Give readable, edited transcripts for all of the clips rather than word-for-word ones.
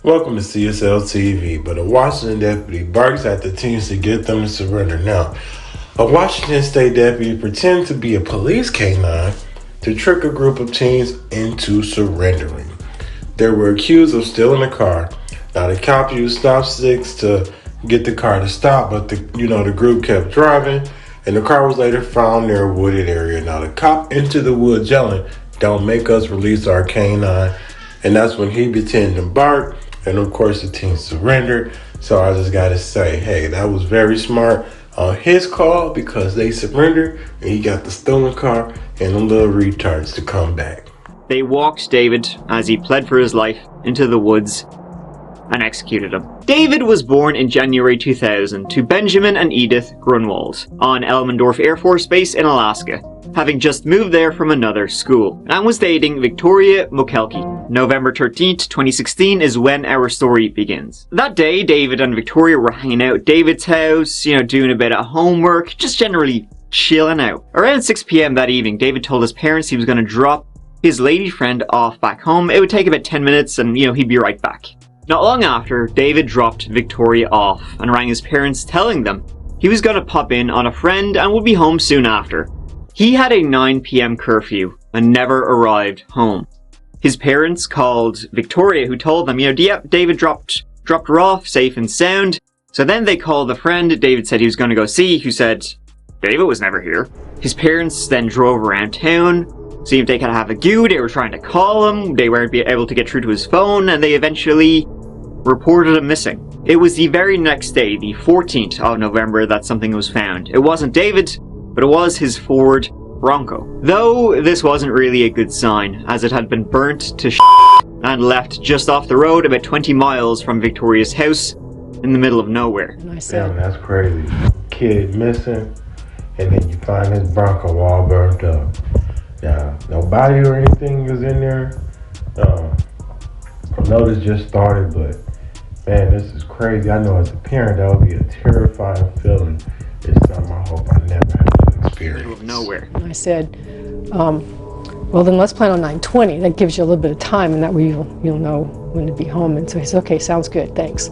Welcome to CSL TV, but a Washington deputy barks at the teens to get them to surrender. Now, a Washington state deputy pretends to be a police canine to trick a group of teens into surrendering. They were accused of stealing a car. Now, the cop used stop sticks to get the car to stop, but the group kept driving, and the car was later found near a wooded area. Now, the cop entered the woods yelling, "Don't make us release our canine," and that's when he pretended to bark. And of course, the team surrendered. So I just got to say, hey, that was very smart on his call because they surrendered and he got the stolen car and the little retards to come back. They walked David, as he pled for his life, into the woods and executed him. David was born in January 2000 to Benjamin and Edith Grunwald on Elmendorf Air Force Base in Alaska, having just moved there from another school, and was dating Victoria Mokelke. November 13th, 2016 is when our story begins. That day, David and Victoria were hanging out at David's house, doing a bit of homework, just generally chilling out. Around 6 p.m. that evening, David told his parents he was going to drop his lady friend off back home. It would take about 10 minutes and, he'd be right back. Not long after, David dropped Victoria off and rang his parents telling them he was going to pop in on a friend and would be home soon after. He had a 9 p.m. curfew and never arrived home. His parents called Victoria, who told them, David dropped her off safe and sound. So then they called the friend David said he was going to go see, who said David was never here. His parents then drove around town, see if they could have a go. They were trying to call him. They weren't able to get through to his phone, and they eventually reported him missing. It was the very next day, the 14th of November, that something was found. It wasn't David, but it was his Ford Bronco. Though this wasn't really a good sign, as it had been burnt to and left just off the road about 20 miles from Victoria's house in the middle of nowhere. And I said, damn, that's crazy. Kid missing, and then you find his Bronco all burnt up. Now, no body or anything is in there. I know this just started, but man, this is crazy. I know as a parent, that would be a terrifying feeling. It's something I hope I never have to experience. Middle of nowhere. I said, well, then let's plan on 9:20. That gives you a little bit of time, and that way you'll know when to be home. And so he said, okay, sounds good, thanks.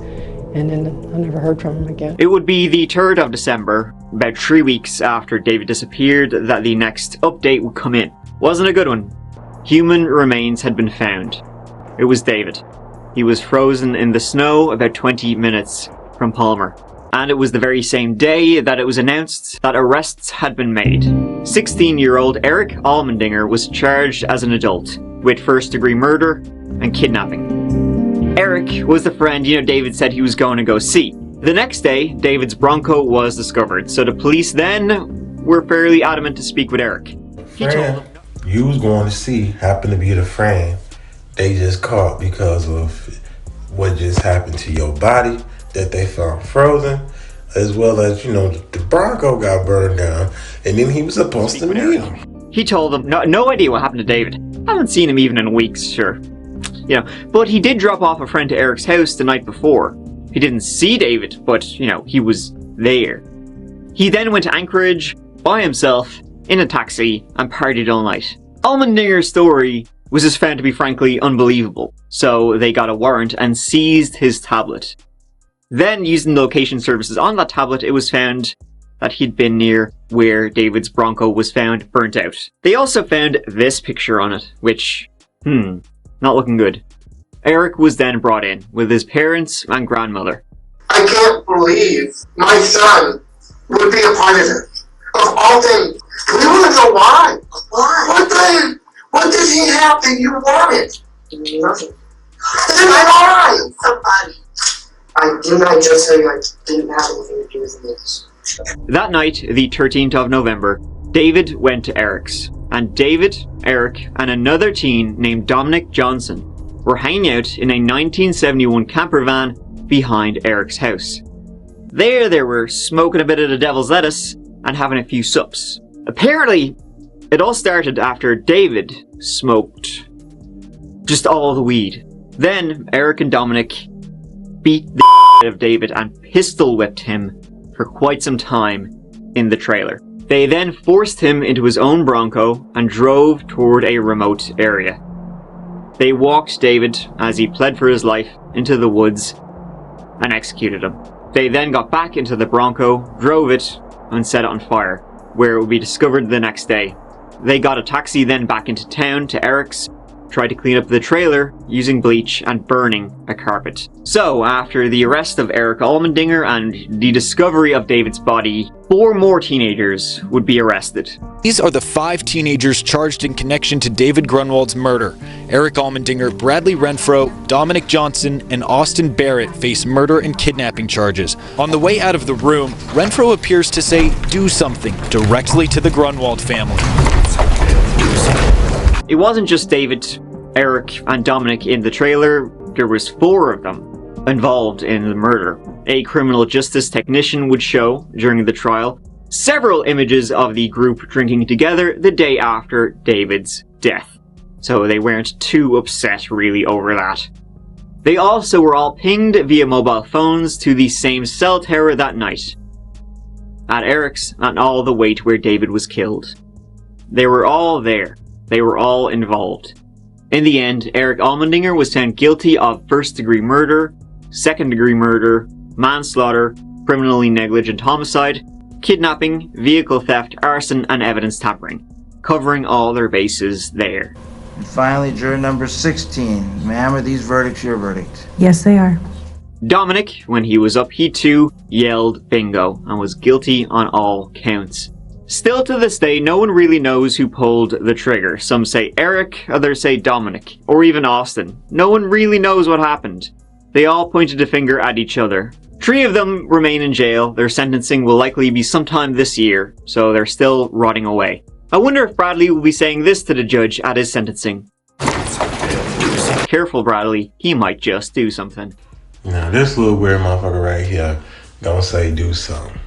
And then I never heard from him again. It would be the 3rd of December, about 3 weeks after David disappeared, that the next update would come in. Wasn't a good one. Human remains had been found. It was David. He was frozen in the snow about 20 minutes from Palmer. And it was the very same day that it was announced that arrests had been made. 16-year-old Eric Allmendinger was charged as an adult with first-degree murder and kidnapping. Eric was the friend, David said he was going to go see. The next day, David's Bronco was discovered, so the police then were fairly adamant to speak with Eric. He told them you was going to see happened to be the friend they just caught because of what just happened to your body that they found frozen, as well as, the Bronco got burned down, and then he was supposed to meet him. He told them, no idea what happened to David. I haven't seen him even in weeks, sure. But he did drop off a friend to Eric's house the night before. He didn't see David, but, he was there. He then went to Anchorage by himself in a taxi and partied all night. Allmendinger's story was just found to be frankly unbelievable, so they got a warrant and seized his tablet. Then, using location services on that tablet, it was found that he'd been near where David's Bronco was found burnt out. They also found this picture on it, which, not looking good. Eric was then brought in with his parents and grandmother. I can't believe my son would be a part of it. Of all things, we want to know why. Why? What did he have that you wanted? Nothing. Then why? Somebody. Didn't I just say I didn't have anything to do with this? That night, the 13th of November, David went to Eric's, and David, Eric, and another teen named Dominic Johnson were hanging out in a 1971 camper van behind Eric's house. There they were smoking a bit of the devil's lettuce and having a few sups. Apparently, it all started after David smoked just all the weed. Then Eric and Dominic beat the out of David and pistol whipped him for quite some time in the trailer. They then forced him into his own Bronco and drove toward a remote area. They walked David, as he pled for his life, into the woods and executed him. They then got back into the Bronco, drove it, and set it on fire, where it would be discovered the next day. They got a taxi then back into town to Eric's, tried to clean up the trailer using bleach and burning a carpet. So, after the arrest of Eric Allmendinger and the discovery of David's body, 4 more teenagers would be arrested. These are the 5 teenagers charged in connection to David Grunwald's murder. Eric Allmendinger, Bradley Renfro, Dominic Johnson, and Austin Barrett face murder and kidnapping charges. On the way out of the room, Renfro appears to say, "Do something," directly to the Grunwald family. It wasn't just David, Eric, and Dominic in the trailer. There was 4 of them involved in the murder. A criminal justice technician would show, during the trial, several images of the group drinking together the day after David's death. So they weren't too upset really over that. They also were all pinged via mobile phones to the same cell tower that night, at Eric's and all the way to where David was killed. They were all there. They were all involved. In the end, Eric Allmendinger was found guilty of first-degree murder, second-degree murder, manslaughter, criminally negligent homicide, kidnapping, vehicle theft, arson, and evidence tampering, covering all their bases there. And finally, juror number 16. Ma'am, are these verdicts your verdict? Yes, they are. Dominic, when he was up, he too yelled bingo and was guilty on all counts. Still to this day, no one really knows who pulled the trigger. Some say Eric, others say Dominic, or even Austin. No one really knows what happened. They all pointed a finger at each other. 3 of them remain in jail. Their sentencing will likely be sometime this year, so they're still rotting away. I wonder if Bradley will be saying this to the judge at his sentencing. Careful, Bradley. He might just do something. Now, this little weird motherfucker right here gonna say do something.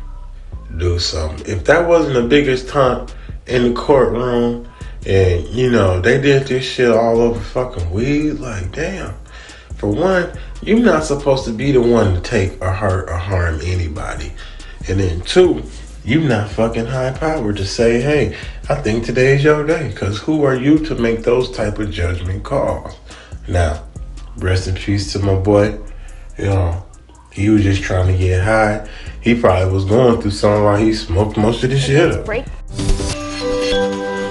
Do something. If that wasn't the biggest taunt in the courtroom, and you know they did this shit all over fucking weed, like damn. For one, you're not supposed to be the one to take or hurt or harm anybody, and then 2, you're not fucking high powered to say, hey, I think today's your day, because who are you to make those type of judgment calls? Now, rest in peace to my boy. You know, he was just trying to get high. He probably was going through something while he smoked most of the shit up.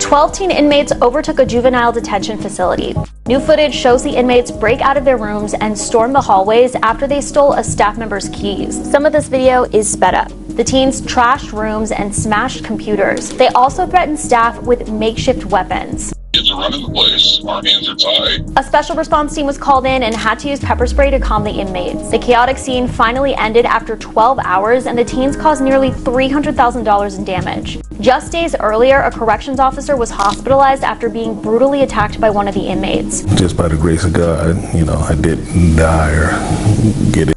12 teen inmates overtook a juvenile detention facility. New footage shows the inmates break out of their rooms and storm the hallways after they stole a staff member's keys. Some of this video is sped up. The teens trashed rooms and smashed computers. They also threatened staff with makeshift weapons. Kids are running the place. Our hands are tied. A special response team was called in and had to use pepper spray to calm the inmates. The chaotic scene finally ended after 12 hours, and the teens caused nearly $300,000 in damage. Just days earlier, a corrections officer was hospitalized after being brutally attacked by one of the inmates. Just by the grace of God, you know, I didn't die or get